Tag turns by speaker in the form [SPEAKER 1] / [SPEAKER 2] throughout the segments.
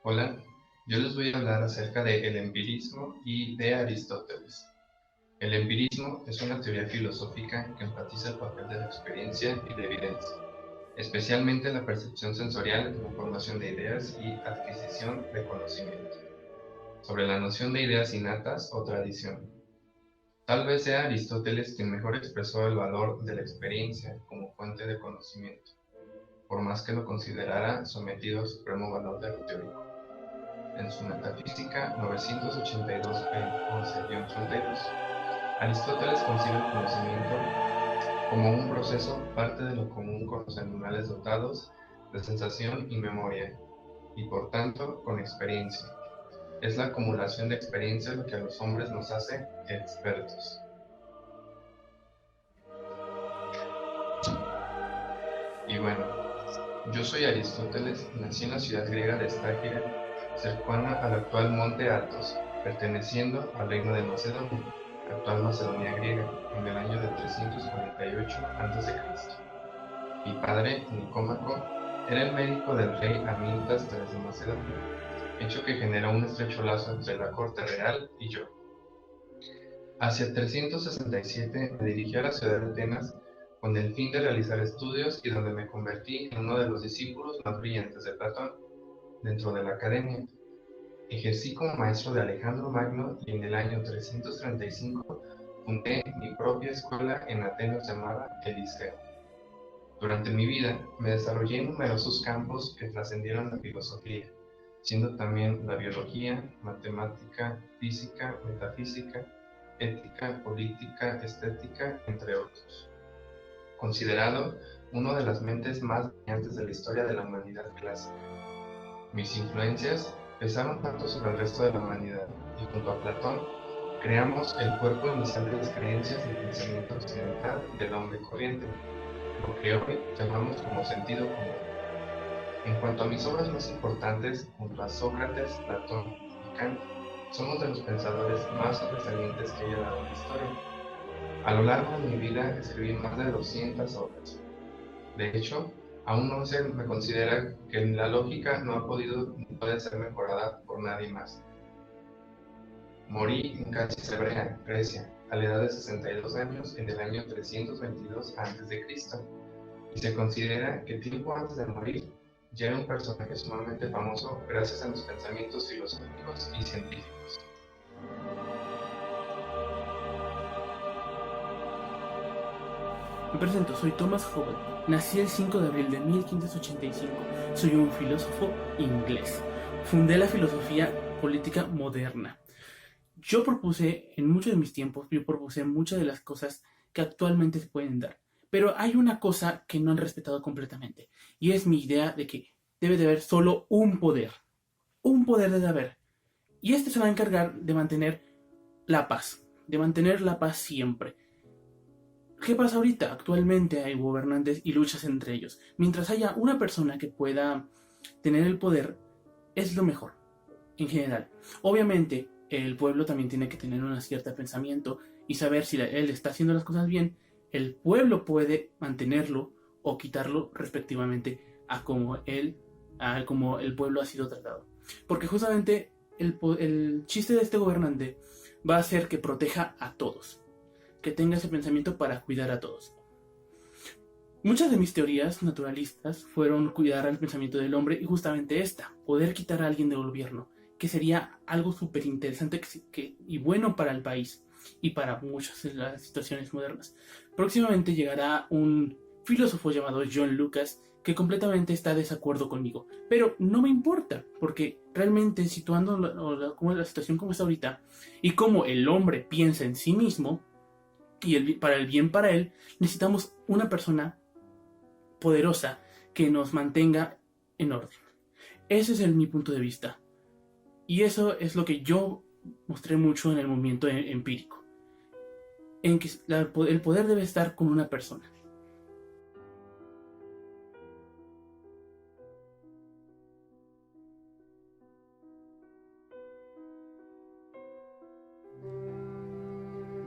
[SPEAKER 1] Hola, yo les voy a hablar acerca del empirismo y de Aristóteles. El empirismo es una teoría filosófica que enfatiza el papel de la experiencia y la evidencia, especialmente la percepción sensorial en la formación de ideas y adquisición de conocimiento, sobre la noción de ideas innatas o tradición. Tal vez sea Aristóteles quien mejor expresó el valor de la experiencia como fuente de conocimiento, por más que lo considerara sometido al supremo valor de lo teórico. En su Metafísica 982b-11-32, Aristóteles concibe el conocimiento como un proceso parte de lo común con los animales dotados de sensación y memoria, y por tanto con experiencia. Es la acumulación de experiencia lo que a los hombres nos hace expertos. Y bueno, yo soy Aristóteles y nací en la ciudad griega de Estágira, cercana al actual Monte Athos, perteneciendo al reino de Macedonia, actual Macedonia griega, en el año de 348 a.C. Mi padre, Nicómaco, era el médico del rey Amintas III de Macedonia, hecho que generó un estrecho lazo entre la corte real y yo. Hacia 367 me dirigí a la ciudad de Atenas con el fin de realizar estudios y donde me convertí en uno de los discípulos más brillantes de Platón dentro de la academia. Ejercí como maestro de Alejandro Magno y en el año 335 fundé mi propia escuela en Atenas llamada El Liceo. Durante mi vida me desarrollé en numerosos campos que trascendieron la filosofía, siendo también la biología, matemática, física, metafísica, ética, política, estética, entre otros. Considerado una de las mentes más brillantes de la historia de la humanidad clásica. Mis influencias pesaron tanto sobre el resto de la humanidad, y junto a Platón, creamos el cuerpo inicial de las creencias del pensamiento occidental del hombre corriente, lo que hoy llamamos como sentido común. En cuanto a mis obras más importantes, junto a Sócrates, Platón y Kant, somos de los pensadores más sobresalientes que haya dado la historia. A lo largo de mi vida escribí más de 200 obras. De hecho, aún no se me considera que la lógica no ha podido ni puede ser mejorada por nadie más. Morí en Calcis Hebrea, Grecia, a la edad de 62 años en el año 322 a.C., y se considera que tiempo antes de morir ya era un personaje sumamente famoso gracias a los pensamientos filosóficos y científicos.
[SPEAKER 2] Me presento, soy Thomas Hobble. Nací el 5 de abril de 1585. Soy un filósofo inglés. Fundé la filosofía política moderna. Yo propuse muchas de las cosas que actualmente se pueden dar. Pero hay una cosa que no han respetado completamente. Y es mi idea de que debe de haber solo un poder. Un poder debe haber. Y este se va a encargar de mantener la paz. De mantener la paz siempre. ¿Qué pasa ahorita? Actualmente hay gobernantes y luchas entre ellos. Mientras haya una persona que pueda tener el poder, es lo mejor, en general. Obviamente, el pueblo también tiene que tener un cierto pensamiento y saber si él está haciendo las cosas bien. El pueblo puede mantenerlo o quitarlo respectivamente a como el pueblo ha sido tratado. Porque justamente el chiste de este gobernante va a ser que proteja a todos, que tenga ese pensamiento para cuidar a todos. Muchas de mis teorías naturalistas fueron cuidar al pensamiento del hombre y justamente esta, poder quitar a alguien del gobierno, que sería algo súper interesante y bueno para el país y para muchas de las situaciones modernas. Próximamente llegará un filósofo llamado John Lucas que completamente está de desacuerdo conmigo, pero no me importa, porque realmente situando la situación como está ahorita y cómo el hombre piensa en sí mismo, para el bien para él, necesitamos una persona poderosa que nos mantenga en orden. Ese es mi punto de vista. Y eso es lo que yo mostré mucho en el movimiento empírico. En que el poder debe estar con una persona.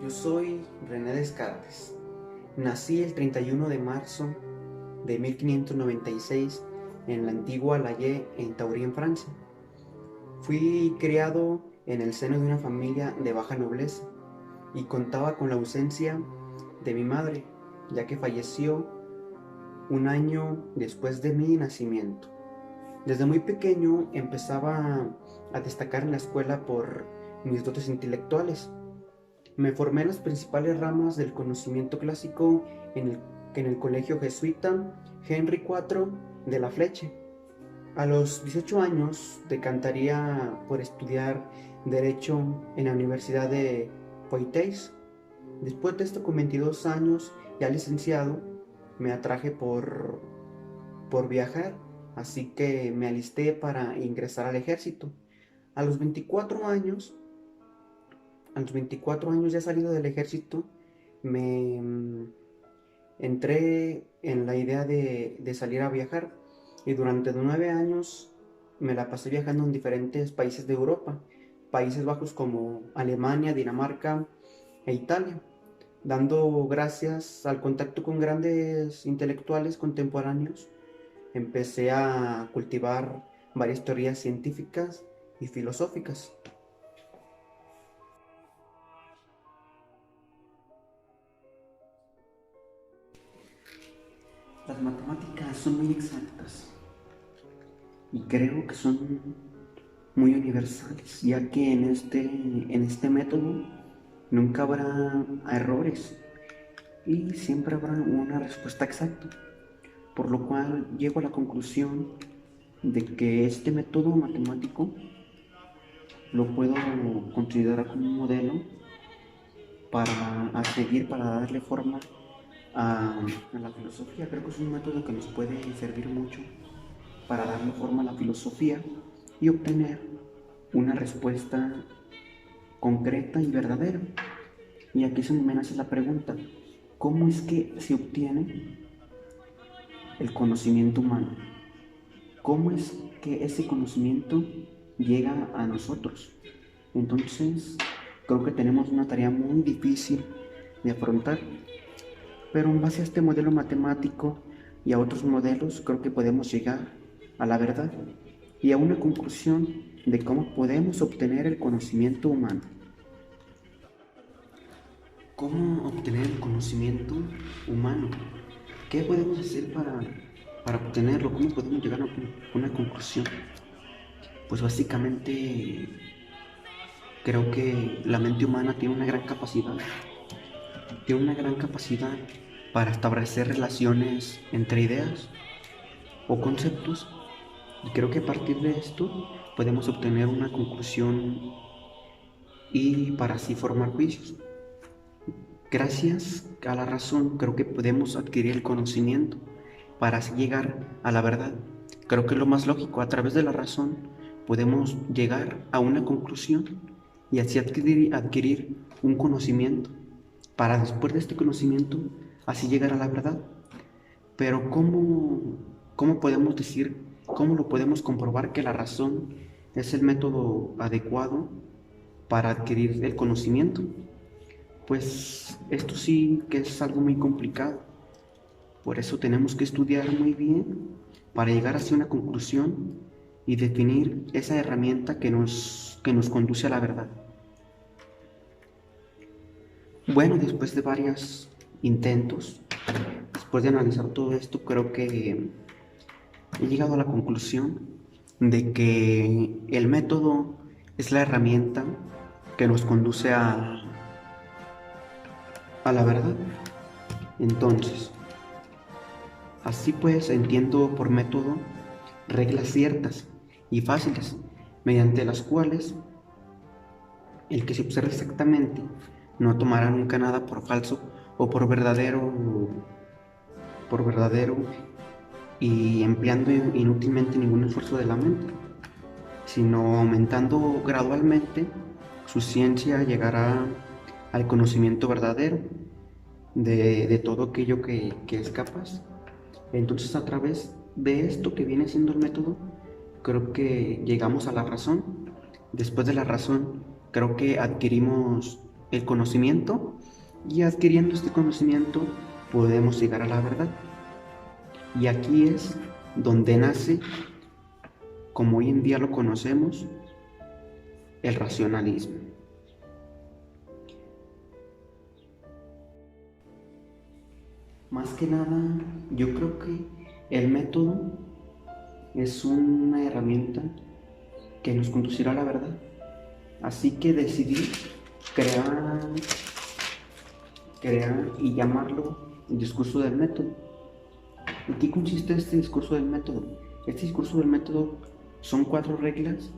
[SPEAKER 3] Yo soy René Descartes. Nací el 31 de marzo de 1596 en la antigua La Haye, en Taurí, en Francia. Fui criado en el seno de una familia de baja nobleza y contaba con la ausencia de mi madre, ya que falleció un año después de mi nacimiento. Desde muy pequeño empezaba a destacar en la escuela por mis dotes intelectuales. Me formé en las principales ramas del conocimiento clásico en el colegio jesuita Henry IV de la Fleche. A los 18 años decantaría por estudiar Derecho en la Universidad de Poitiers. Después de esto, con 22 años, ya licenciado, me atraje por viajar, así que me alisté para ingresar al ejército. A los 24 años, ya salido del ejército, me entré en la idea de salir a viajar y durante 9 años me la pasé viajando en diferentes países de Europa, Países Bajos como Alemania, Dinamarca e Italia, dando gracias al contacto con grandes intelectuales contemporáneos. Empecé a cultivar varias teorías científicas y filosóficas. Las matemáticas son muy exactas y creo que son muy universales, ya que en este método nunca habrá errores y siempre habrá una respuesta exacta, por lo cual llego a la conclusión de que este método matemático lo puedo considerar como un modelo a seguir, para darle forma a la filosofía. Creo que es un método que nos puede servir mucho para darle forma a la filosofía y obtener una respuesta concreta y verdadera. Y aquí se me nace la pregunta: ¿cómo es que se obtiene el conocimiento humano? ¿Cómo es que ese conocimiento llega a nosotros? Entonces, creo que tenemos una tarea muy difícil de afrontar, pero en base a este modelo matemático y a otros modelos, creo que podemos llegar a la verdad y a una conclusión de cómo podemos obtener el conocimiento humano. ¿Cómo obtener el conocimiento humano? ¿Qué podemos hacer para obtenerlo? ¿Cómo podemos llegar a una conclusión? Pues básicamente creo que la mente humana tiene una gran capacidad. Para establecer relaciones entre ideas o conceptos, y creo que a partir de esto podemos obtener una conclusión y para así formar juicios. Gracias a la razón creo que podemos adquirir el conocimiento para así llegar a la verdad. Creo que es lo más lógico. A través de la razón podemos llegar a una conclusión y así adquirir un conocimiento para después de este conocimiento así llegar a la verdad. Pero ¿cómo podemos decir, cómo lo podemos comprobar que la razón es el método adecuado para adquirir el conocimiento? Pues esto sí que es algo muy complicado. Por eso tenemos que estudiar muy bien para llegar hacia una conclusión y definir esa herramienta que nos conduce a la verdad. Bueno, después de varios intentos, después de analizar todo esto, creo que he llegado a la conclusión de que el método es la herramienta que nos conduce a la verdad. Entonces, así pues entiendo por método reglas ciertas y fáciles, mediante las cuales el que se observe exactamente no tomará nunca nada por falso o por verdadero y empleando inútilmente ningún esfuerzo de la mente, sino aumentando gradualmente su ciencia llegará al conocimiento verdadero de todo aquello que es capaz. Entonces, a través de esto que viene siendo el método, creo que llegamos a la razón. Después de la razón, creo que adquirimos el conocimiento y adquiriendo este conocimiento podemos llegar a la verdad. Y aquí es donde nace, como hoy en día lo conocemos, el racionalismo. Más que nada, yo creo que el método es una herramienta que nos conducirá a la verdad. Así que decidí crear y llamarlo el discurso del método. ¿En qué consiste este discurso del método? Este discurso del método son 4 reglas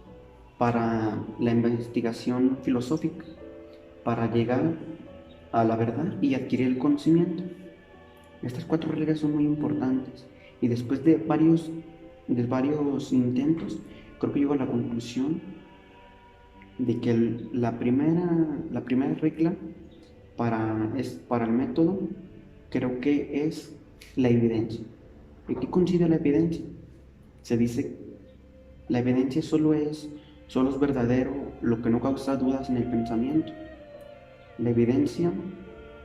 [SPEAKER 3] para la investigación filosófica, para llegar a la verdad y adquirir el conocimiento. Estas 4 reglas son muy importantes y después de varios intentos, creo que llego a la conclusión de que la primera regla para el método creo que es la evidencia. ¿En qué consiste la evidencia? Se dice la evidencia solo es verdadero lo que no causa dudas en el pensamiento. La evidencia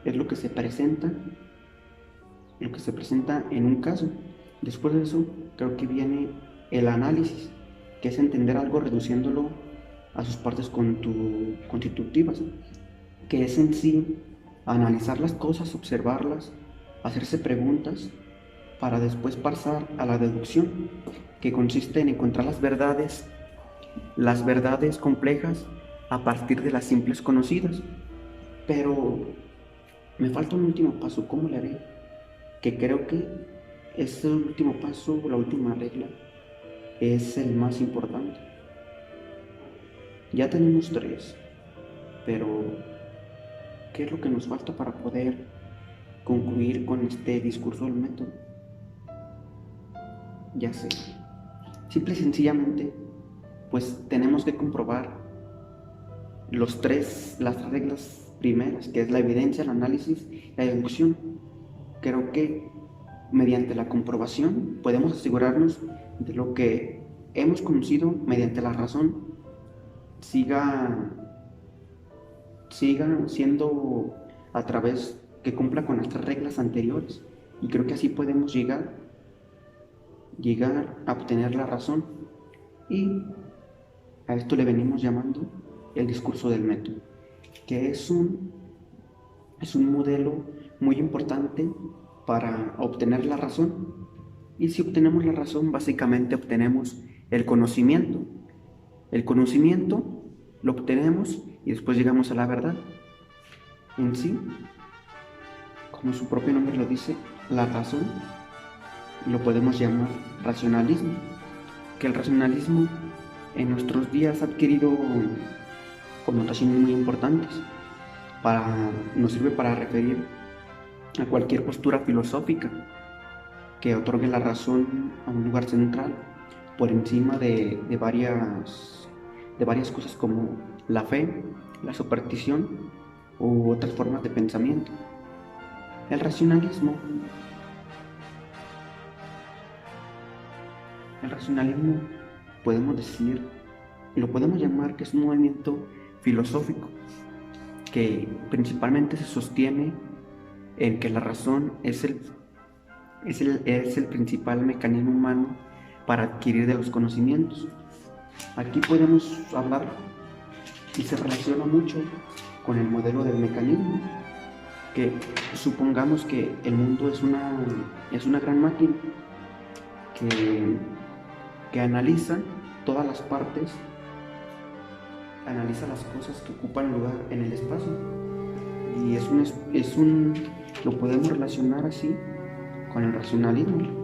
[SPEAKER 3] es lo que se presenta en un caso. Después de eso, creo que viene el análisis, que es entender algo reduciéndolo a sus partes constitutivas, que es en sí analizar las cosas, observarlas, hacerse preguntas, para después pasar a la deducción, que consiste en encontrar las verdades complejas a partir de las simples conocidas. Pero me falta un último paso. ¿Cómo le haré? Que creo que ese último paso, la última regla, es el más importante. Ya tenemos 3, pero ¿qué es lo que nos falta para poder concluir con este discurso del método? Ya sé, simple y sencillamente, pues tenemos que comprobar las reglas primeras, que es la evidencia, el análisis y la deducción. Creo que mediante la comprobación podemos asegurarnos de lo que hemos conocido mediante la razón siga siendo a través que cumpla con nuestras reglas anteriores, y creo que así podemos llegar a obtener la razón, y a esto le venimos llamando el discurso del método, que es un modelo muy importante para obtener la razón. Y si obtenemos la razón, básicamente obtenemos el conocimiento. El conocimiento lo obtenemos y después llegamos a la verdad. En sí, como su propio nombre lo dice, la razón lo podemos llamar racionalismo, que el racionalismo en nuestros días ha adquirido connotaciones muy importantes. Nos sirve para referir a cualquier postura filosófica que otorgue la razón a un lugar central por encima de varias cosas como la fe, la superstición u otras formas de pensamiento. El racionalismo podemos decir, lo podemos llamar que es un movimiento filosófico que principalmente se sostiene en que la razón es el principal mecanismo humano para adquirir de los conocimientos. Aquí podemos hablar y se relaciona mucho con el modelo del mecanismo, que supongamos que el mundo es una gran máquina que analiza todas las partes, analiza las cosas que ocupan lugar en el espacio, y lo podemos relacionar así con el racionalismo.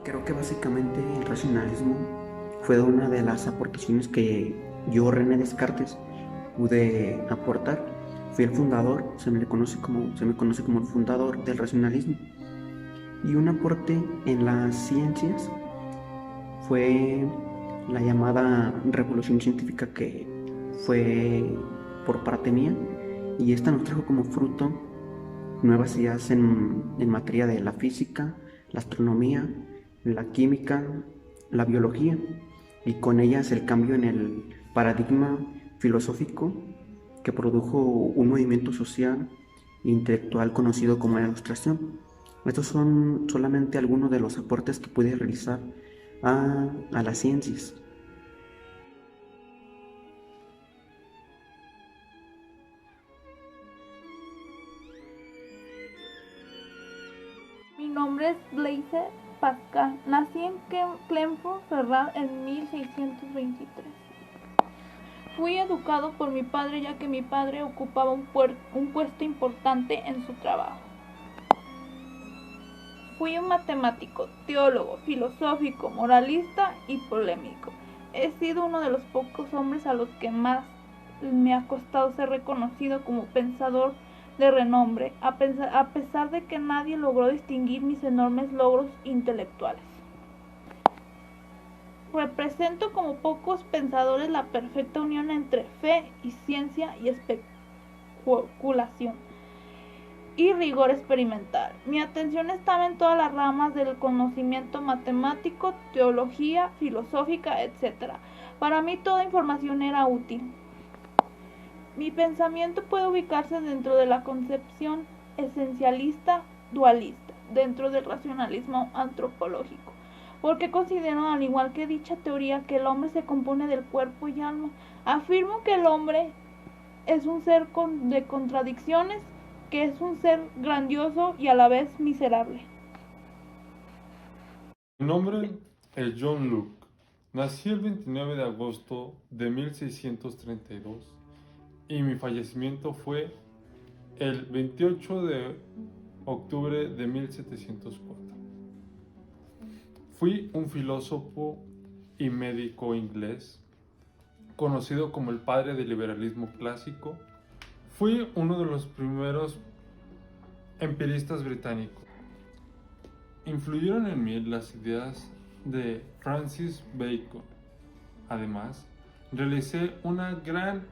[SPEAKER 3] Creo que básicamente el racionalismo fue una de las aportaciones que yo, René Descartes, pude aportar. Fui el fundador, se me conoce como el fundador del racionalismo. Y un aporte en las ciencias fue la llamada revolución científica, que fue por parte mía, y esta nos trajo como fruto nuevas ideas en materia de la física, la astronomía, la química, la biología y con ellas el cambio en el paradigma filosófico que produjo un movimiento social e intelectual conocido como la Ilustración. Estos son solamente algunos de los aportes que puede realizar a las ciencias.
[SPEAKER 4] Mi nombre es Blaise Pascal. Nací en Clermont Ferrand en 1623. Fui educado por mi padre ya que mi padre ocupaba un puesto importante en su trabajo. Fui un matemático, teólogo, filosófico, moralista y polémico. He sido uno de los pocos hombres a los que más me ha costado ser reconocido como pensador de renombre, a pesar de que nadie logró distinguir mis enormes logros intelectuales. Represento como pocos pensadores la perfecta unión entre fe y ciencia y especulación y rigor experimental. Mi atención estaba en todas las ramas del conocimiento matemático, teología, filosófica, etc. Para mí toda información era útil. Mi pensamiento puede ubicarse dentro de la concepción esencialista dualista, dentro del racionalismo antropológico, porque considero, al igual que dicha teoría, que el hombre se compone del cuerpo y alma. Afirmo que el hombre es un ser de contradicciones, que es un ser grandioso y a la vez miserable.
[SPEAKER 5] Mi nombre es John Luke. Nací el 29 de agosto de 1632 y mi fallecimiento fue el 28 de octubre de 1704. Fui un filósofo y médico inglés, conocido como el padre del liberalismo clásico. Fui uno de los primeros empiristas británicos. Influyeron en mí las ideas de Francis Bacon. Además, realicé una gran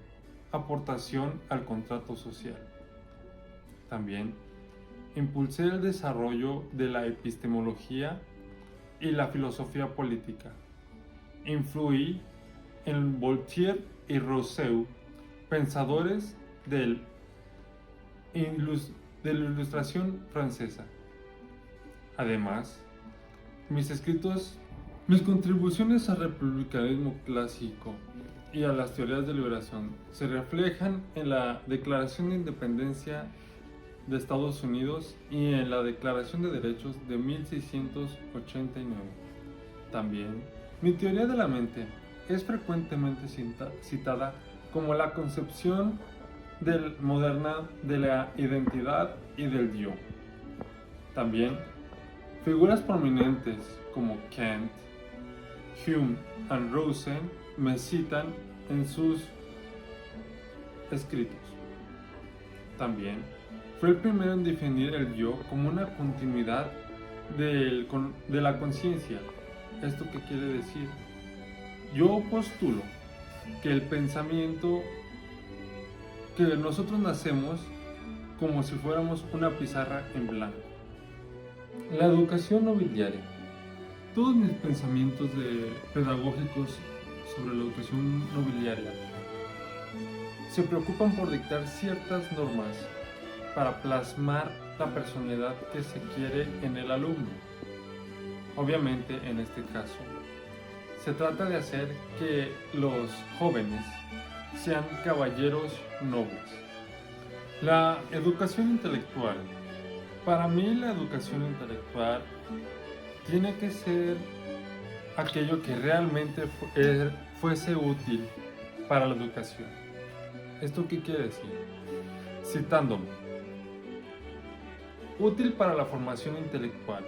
[SPEAKER 5] aportación al contrato social. También impulsé el desarrollo de la epistemología y la filosofía política. Influí en Voltaire y Rousseau, pensadores de la Ilustración francesa. Además, mis contribuciones al republicanismo clásico y a las teorías de liberación se reflejan en la Declaración de Independencia de Estados Unidos y en la Declaración de Derechos de 1689. También, mi teoría de la mente es frecuentemente citada como la concepción moderna de la identidad y del yo. También, figuras prominentes como Kant, Hume y Rousseau me citan en sus escritos. También fue el primero en definir el yo como una continuidad de la conciencia. ¿Esto qué quiere decir? Yo postulo que el pensamiento, que nosotros nacemos como si fuéramos una pizarra en blanco. La educación nobiliaria. Todos mis pensamientos pedagógicos sobre la educación nobiliaria se preocupan por dictar ciertas normas para plasmar la personalidad que se quiere en el alumno. Obviamente, en este caso, se trata de hacer que los jóvenes sean caballeros nobles. La educación intelectual. Para mí la educación intelectual tiene que ser aquello que realmente fuese útil para la educación. ¿Esto qué quiere decir? Citándome. Útil para la formación intelectual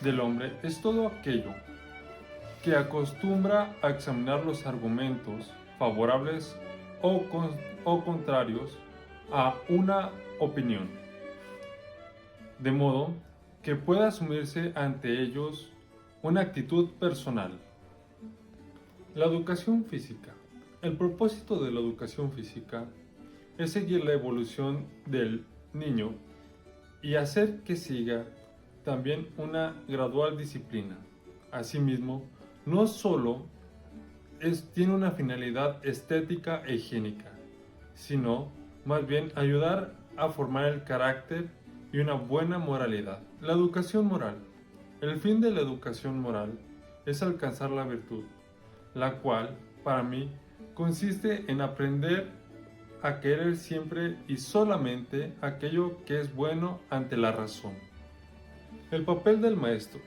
[SPEAKER 5] del hombre es todo aquello que acostumbra a examinar los argumentos favorables o contrarios a una opinión, de modo que pueda asumirse ante ellos una actitud personal. La educación física. El propósito de la educación física es seguir la evolución del niño y hacer que siga también una gradual disciplina. Asimismo, no solo tiene una finalidad estética e higiénica, sino más bien ayudar a formar el carácter y una buena moralidad. La educación moral. El fin de la educación moral es alcanzar la virtud, la cual, para mí, consiste en aprender a querer siempre y solamente aquello que es bueno ante la razón. El papel del maestro.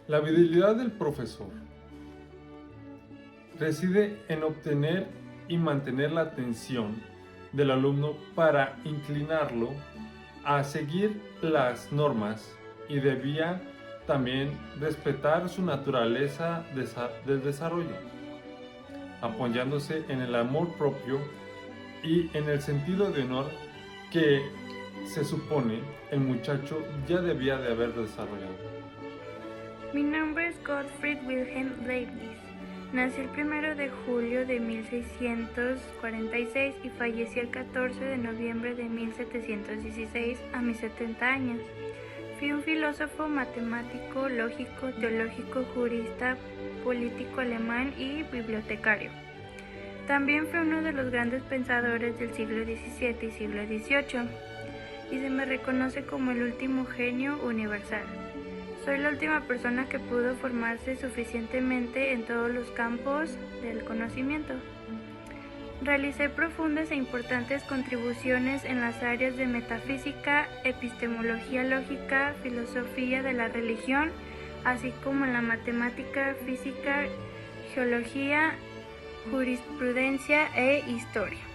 [SPEAKER 5] La habilidad del profesor reside en obtener y mantener la atención del alumno para inclinarlo a seguir las normas y debía también respetar su naturaleza del desarrollo, apoyándose en el amor propio y en el sentido de honor que se supone el muchacho ya debía de haber desarrollado.
[SPEAKER 6] Mi nombre es Gottfried Wilhelm Leibniz. Nací el 1 de julio de 1646 y fallecí el 14 de noviembre de 1716 a mis 70 años. Fui un filósofo, matemático, lógico, teológico, jurista, político alemán y bibliotecario. También fue uno de los grandes pensadores del siglo XVII y siglo XVIII, y se me reconoce como el último genio universal. Soy la última persona que pudo formarse suficientemente en todos los campos del conocimiento. Realicé profundas e importantes contribuciones en las áreas de metafísica, epistemología lógica, filosofía de la religión, así como en la matemática, física, geología, jurisprudencia e historia.